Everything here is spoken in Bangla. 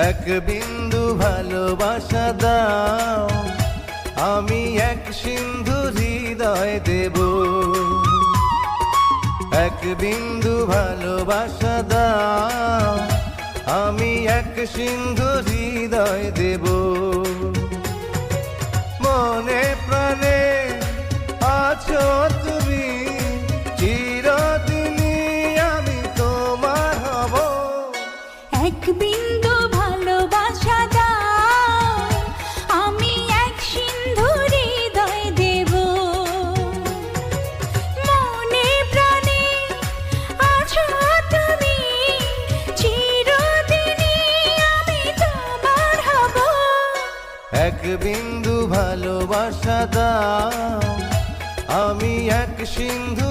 এক বিন্দু ভালোবাসা দাও, আমি এক সিন্ধু হৃদয় দেব। এক বিন্দু ভালোবাসা দাও, আমি এক সিন্ধু হৃদয় দেব। মনে প্রাণে আছো তুমি, চিরদিনই আমি তোমার হব। এক বিন্দু ভালোবাসা দাও, আমি এক সিন্ধু হৃদয় দেব। মনে প্রাণে আছো তুমি, চিরদিনই আমি তোমার হব। এক বিন্দু ভালোবাসা দাও, আমি এক সিন্ধু